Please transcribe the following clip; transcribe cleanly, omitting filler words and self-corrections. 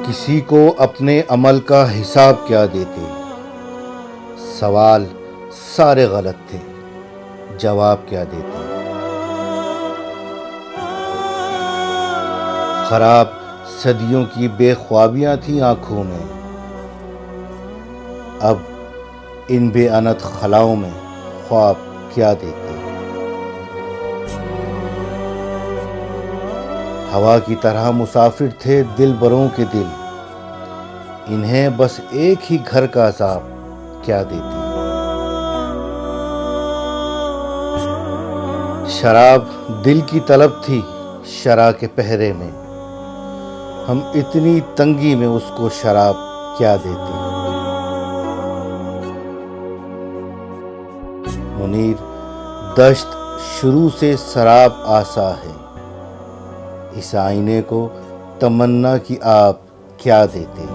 کسی کو اپنے عمل کا حساب کیا دیتے؟ سوال سارے غلط تھے، جواب کیا دیتے؟ خراب صدیوں کی بے خوابیاں تھیں آنکھوں میں، اب ان بے انت خلاؤں میں خواب کیا دیتے؟ ہوا کی طرح مسافر تھے دل بروں کے دل، انہیں بس ایک ہی گھر کا عذاب کیا دیتے؟ شراب دل کی طلب تھی شرع کے پہرے میں، ہم اتنی تنگی میں اس کو شراب کیا دیتے؟ منیر دشت شروع سے سراب آسا ہے، اس آئینے کو تمنا کی آپ کیا دیتے؟